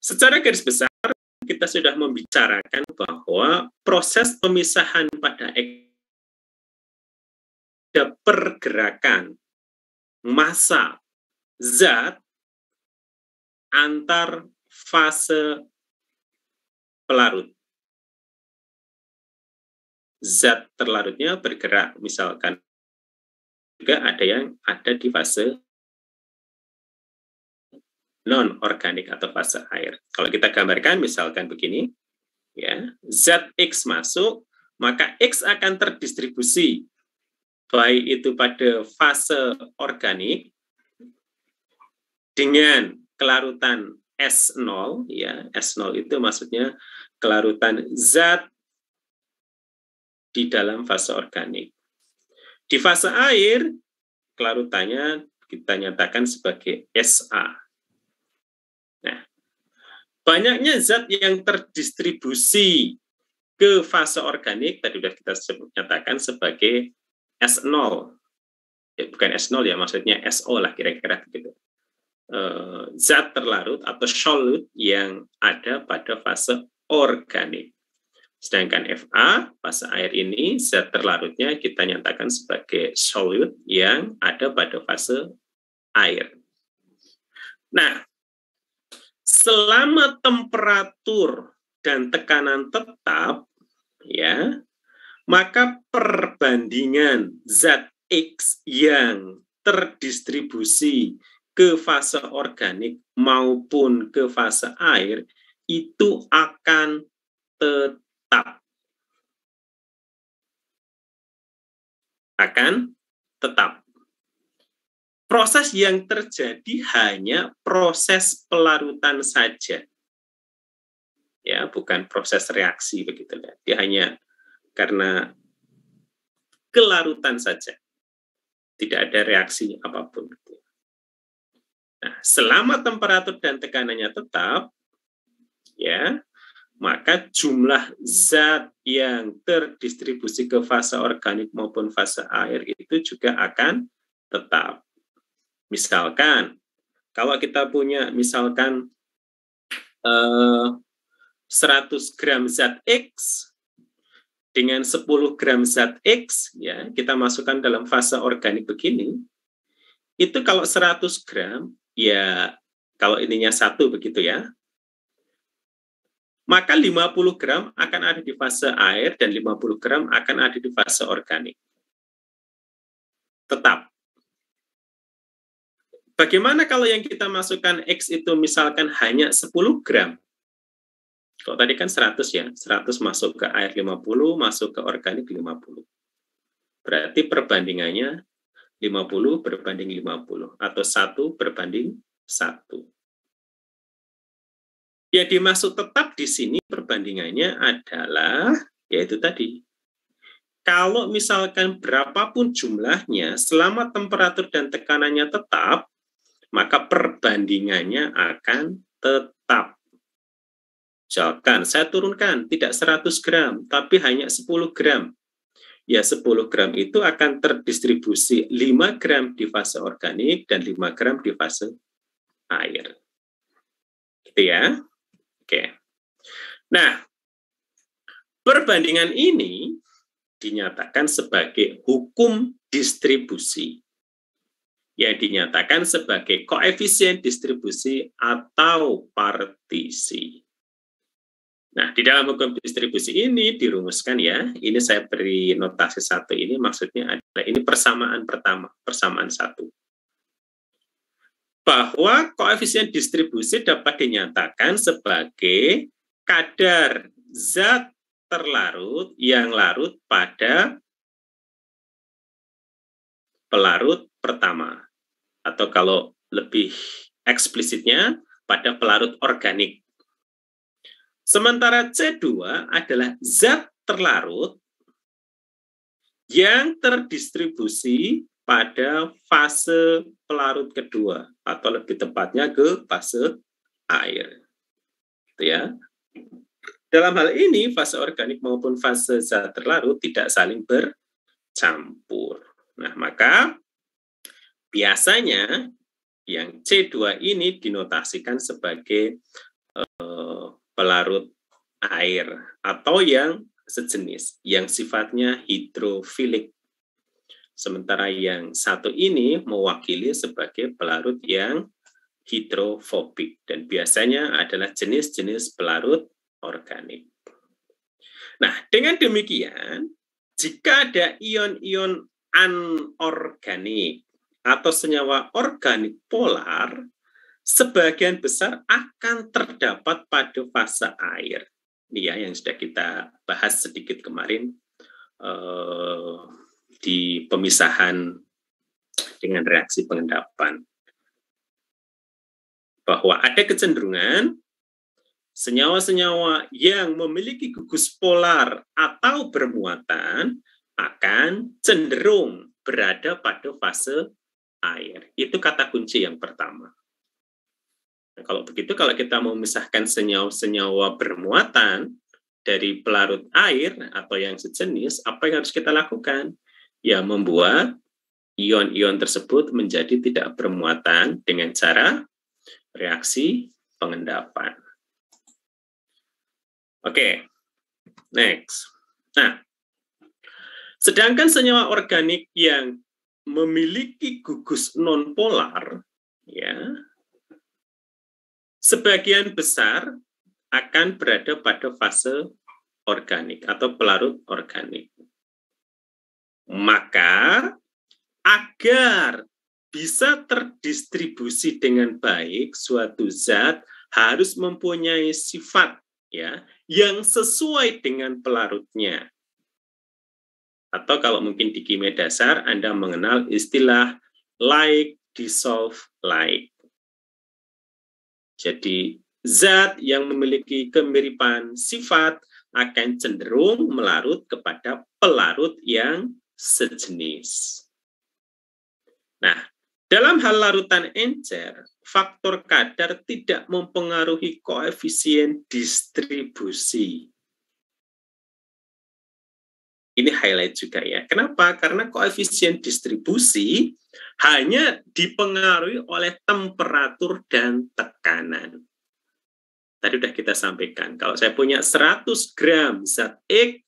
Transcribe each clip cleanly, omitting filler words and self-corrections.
Secara garis besar, kita sudah membicarakan bahwa proses pemisahan pada ada pergerakan massa zat antar fase pelarut. Zat terlarutnya bergerak, misalkan juga ada yang ada di fase non-organik atau fase air. Kalau kita gambarkan misalkan begini, ya, zat X masuk, maka X akan terdistribusi baik itu pada fase organik dengan kelarutan S0, ya, S0 itu maksudnya kelarutan zat di dalam fase organik. Di fase air, kelarutannya kita nyatakan sebagai SA. Nah, banyaknya zat yang terdistribusi ke fase organik, tadi sudah kita nyatakan sebagai S0. Ya, bukan S0 ya, maksudnya SO lah kira-kira begitu. Zat terlarut atau solute yang ada pada fase organik. Sedangkan Fa, fase air ini, zat terlarutnya kita nyatakan sebagai solute yang ada pada fase air. Nah, selama temperatur dan tekanan tetap, ya, maka perbandingan zat X yang terdistribusi ke fase organik maupun ke fase air itu akan tetap. Akan tetap. Proses yang terjadi hanya proses pelarutan saja. Ya, bukan proses reaksi begitu ya. Dia hanya karena kelarutan saja. Tidak ada reaksi apapun. Nah, selama temperatur dan tekanannya tetap, ya, maka jumlah zat yang terdistribusi ke fase organik maupun fase air itu juga akan tetap. Misalkan, kalau kita punya misalkan 100 gram zat X dengan 10 gram zat X, ya, kita masukkan dalam fase organik begini, itu kalau 100 gram, ya kalau ininya 1 begitu ya, maka 50 gram akan ada di fase air dan 50 gram akan ada di fase organik. Tetap. Bagaimana kalau yang kita masukkan X itu misalkan hanya 10 gram? Kalau tadi kan 100 ya, 100 masuk ke air 50, masuk ke organik 50. Berarti perbandingannya 50 berbanding 50, atau 1 berbanding 1. Ya dimaksud tetap di sini perbandingannya adalah, yaitu tadi, kalau misalkan berapapun jumlahnya, selama temperatur dan tekanannya tetap, maka perbandingannya akan tetap. Misalkan saya turunkan tidak 100 gram, tapi hanya 10 gram. Ya 10 gram itu akan terdistribusi 5 gram di fase organik dan 5 gram di fase air. Gitu ya. Oke. Nah, perbandingan ini dinyatakan sebagai hukum distribusi. Yang dinyatakan sebagai koefisien distribusi atau partisi. Nah, di dalam hukum distribusi ini dirumuskan ya, ini saya beri notasi 1 ini maksudnya adalah ini persamaan pertama, persamaan 1. Bahwa koefisien distribusi dapat dinyatakan sebagai kadar zat terlarut yang larut pada pelarut pertama. Atau kalau lebih eksplisitnya pada pelarut organik. Sementara C2 adalah zat terlarut yang terdistribusi pada fase pelarut kedua, atau lebih tepatnya ke fase air. Gitu ya. Dalam hal ini, fase organik maupun fase zat terlarut tidak saling bercampur. Nah, maka biasanya yang C2 ini dinotasikan sebagai pelarut air atau yang sejenis yang sifatnya hidrofilik. Sementara yang satu ini mewakili sebagai pelarut yang hidrofobik dan biasanya adalah jenis-jenis pelarut organik. Nah, dengan demikian, jika ada ion-ion anorganik atau senyawa organik polar, sebagian besar akan terdapat pada fase air. Ini ya yang sudah kita bahas sedikit kemarin di pemisahan dengan reaksi pengendapan. Bahwa ada kecenderungan senyawa-senyawa yang memiliki gugus polar atau bermuatan akan cenderung berada pada fase air. Itu kata kunci yang pertama. Nah, kalau begitu, kalau kita mau memisahkan senyawa-senyawa bermuatan dari pelarut air atau yang sejenis, apa yang harus kita lakukan? Ya, membuat ion-ion tersebut menjadi tidak bermuatan dengan cara reaksi pengendapan. Oke, next. Nah, sedangkan senyawa organik yang memiliki gugus nonpolar, ya, sebagian besar akan berada pada fase organik atau pelarut organik. Maka agar bisa terdistribusi dengan baik, suatu zat harus mempunyai sifat ya yang sesuai dengan pelarutnya. Atau kalau mungkin di kimia dasar Anda mengenal istilah like dissolve like. Jadi zat yang memiliki kemiripan sifat akan cenderung melarut kepada pelarut yang sejenis. Nah, dalam hal larutan encer, faktor kadar tidak mempengaruhi koefisien distribusi. Ini highlight juga ya. Kenapa? Karena koefisien distribusi hanya dipengaruhi oleh temperatur dan tekanan. Tadi sudah kita sampaikan, kalau saya punya 100 gram zat X,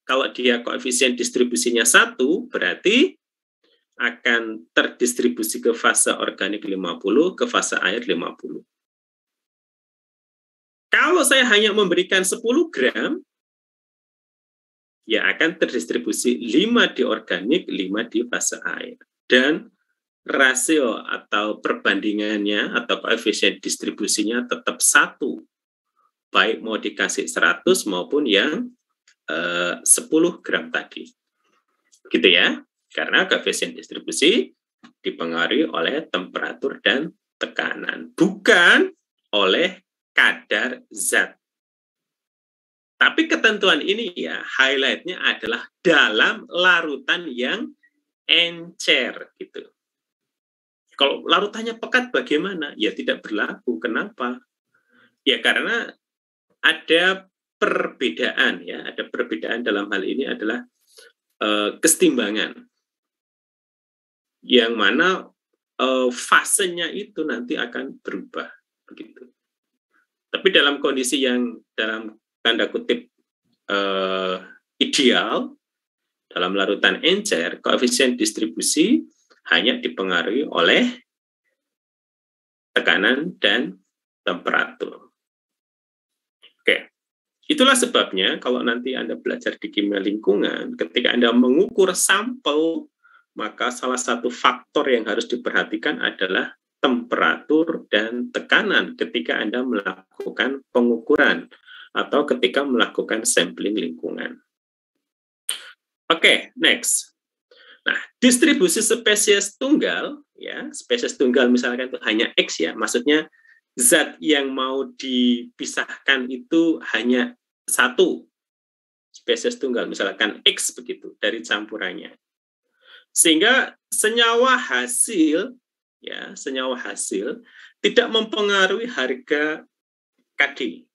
kalau dia koefisien distribusinya 1, berarti akan terdistribusi ke fase organik 50, ke fase air 50. Kalau saya hanya memberikan 10 gram, ya akan terdistribusi 5 di organik, 5 di fase air. Dan rasio atau perbandingannya atau koefisien distribusinya tetap 1. Baik mau dikasih 100 maupun yang 10 gram tadi. Gitu ya. Karena koefisien distribusi dipengaruhi oleh temperatur dan tekanan, bukan oleh kadar zat. Tapi ketentuan ini ya, highlight-nya adalah dalam larutan yang encer gitu. Kalau larutannya pekat bagaimana? Ya tidak berlaku. Kenapa? Ya karena ada perbedaan ya, ada perbedaan dalam hal ini adalah kesetimbangan. Yang mana fasenya itu nanti akan berubah begitu. Tapi dalam kondisi yang dalam tanda kutip ideal, dalam larutan encer, koefisien distribusi hanya dipengaruhi oleh tekanan dan temperatur. Oke, itulah sebabnya kalau nanti Anda belajar di kimia lingkungan, ketika Anda mengukur sampel, maka salah satu faktor yang harus diperhatikan adalah temperatur dan tekanan ketika Anda melakukan pengukuran atau ketika melakukan sampling lingkungan. Oke, next. Nah, distribusi spesies tunggal, ya, spesies tunggal misalkan itu hanya X ya, maksudnya zat yang mau dipisahkan itu hanya satu spesies tunggal, misalkan X begitu dari campurannya. Sehingga senyawa hasil, ya, senyawa hasil tidak mempengaruhi harga KD.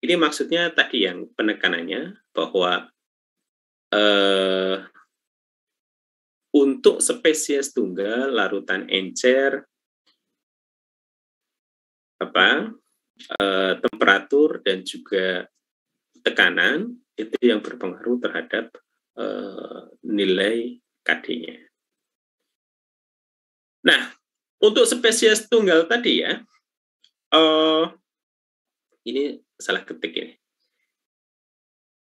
Ini maksudnya tadi yang penekanannya bahwa untuk spesies tunggal larutan encer temperatur dan juga tekanan itu yang berpengaruh terhadap nilai KD-nya. Nah, untuk spesies tunggal tadi ya, ini salah ketik ini.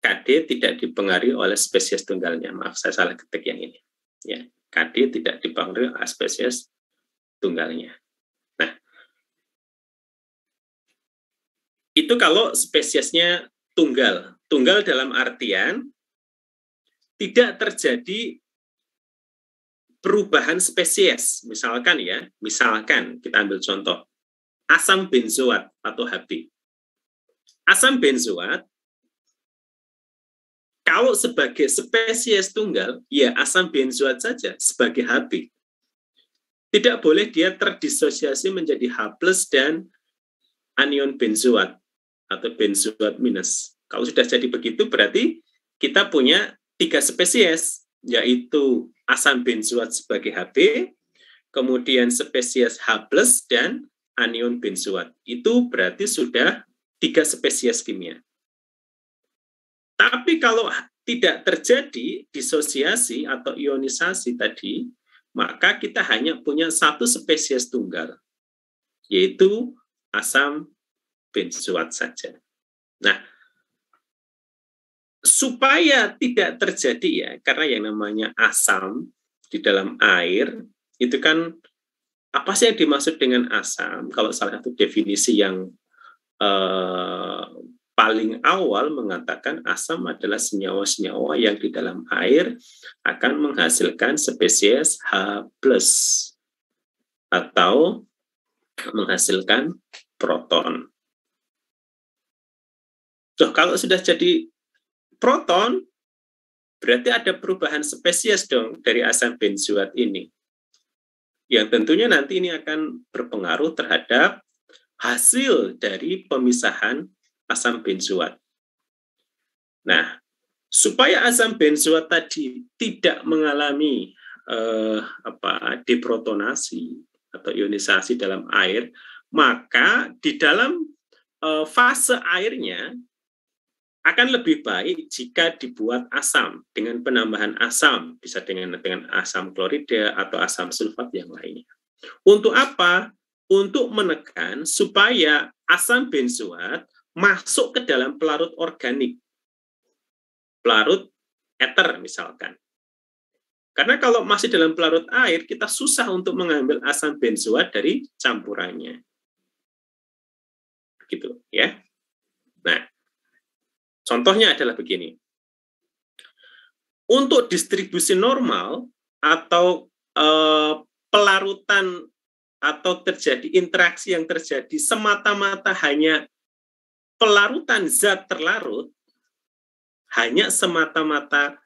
KD tidak dipengaruhi oleh spesies tunggalnya. Maaf, saya salah ketik yang ini. Ya, KD tidak dipengaruhi oleh spesies tunggalnya. Nah, itu kalau spesiesnya tunggal. Tunggal dalam artian tidak terjadi perubahan spesies. Misalkan ya, misalkan kita ambil contoh asam benzoat atau HB. Asam benzoat kalau sebagai spesies tunggal, ya asam benzoat saja sebagai HB. Tidak boleh dia terdisosiasi menjadi H+ dan anion benzoat atau benzoat minus. Kalau sudah jadi begitu berarti kita punya 3 spesies, yaitu asam benzoat sebagai HB, kemudian spesies H+ dan anion benzoat. Itu berarti sudah 3 spesies kimia. Tapi kalau tidak terjadi disosiasi atau ionisasi tadi, maka kita hanya punya 1 spesies tunggal, yaitu asam benzoat saja. Nah, supaya tidak terjadi ya, karena yang namanya asam di dalam air, itu kan, apa sih yang dimaksud dengan asam? Kalau salah satu definisi yang paling awal mengatakan asam adalah senyawa-senyawa yang di dalam air akan menghasilkan spesies H+ atau menghasilkan proton. Kalau sudah jadi proton, berarti ada perubahan spesies dong dari asam benzoat ini. Yang tentunya nanti ini akan berpengaruh terhadap hasil dari pemisahan asam benzoat. Nah, supaya asam benzoat tadi tidak mengalami deprotonasi atau ionisasi dalam air, maka di dalam fase airnya akan lebih baik jika dibuat asam dengan penambahan asam, bisa dengan asam klorida atau asam sulfat yang lainnya. Untuk apa? Untuk menekan supaya asam benzoat masuk ke dalam pelarut organik, pelarut eter misalkan. Karena kalau masih dalam pelarut air, kita susah untuk mengambil asam benzoat dari campurannya. Gitu ya. Nah, contohnya adalah begini. Untuk distribusi normal atau pelarutan atau terjadi interaksi yang terjadi semata-mata hanya pelarutan zat terlarut, hanya semata-mata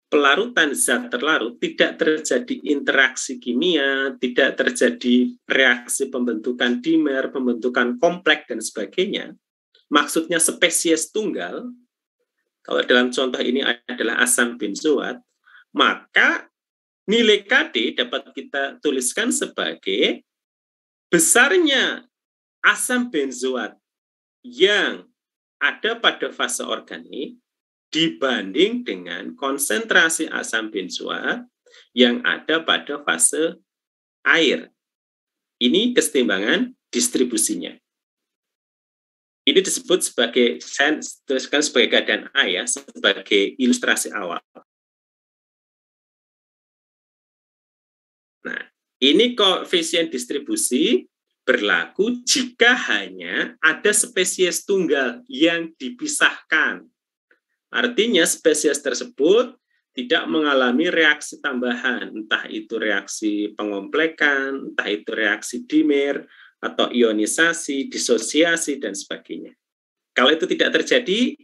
pelarutan zat terlarut, tidak terjadi interaksi kimia, tidak terjadi reaksi pembentukan dimer, pembentukan kompleks, dan sebagainya. Maksudnya spesies tunggal, kalau dalam contoh ini adalah asam benzoat, maka nilai KD dapat kita tuliskan sebagai besarnya asam benzoat yang ada pada fase organik dibanding dengan konsentrasi asam benzoat yang ada pada fase air. Ini kesetimbangan distribusinya. Ini disebut sebagai, saya tuliskan sebagai keadaan A ya, sebagai ilustrasi awal. Nah, ini koefisien distribusi berlaku jika hanya ada spesies tunggal yang dipisahkan. Artinya spesies tersebut tidak mengalami reaksi tambahan, entah itu reaksi pengomplekan, entah itu reaksi dimer, atau ionisasi, disosiasi, dan sebagainya. Kalau itu tidak terjadi,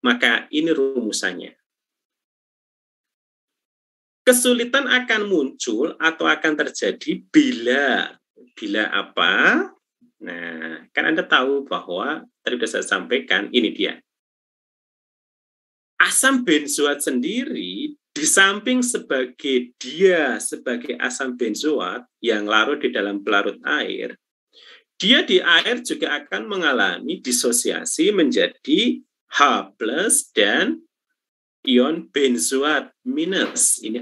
maka ini rumusannya. Kesulitan akan muncul atau akan terjadi bila apa? Nah, kan Anda tahu bahwa tadi sudah saya sampaikan, ini dia. Asam benzoat sendiri di samping sebagai asam benzoat yang larut di dalam pelarut air, dia di air juga akan mengalami disosiasi menjadi H+ dan ion benzoat minus. Ini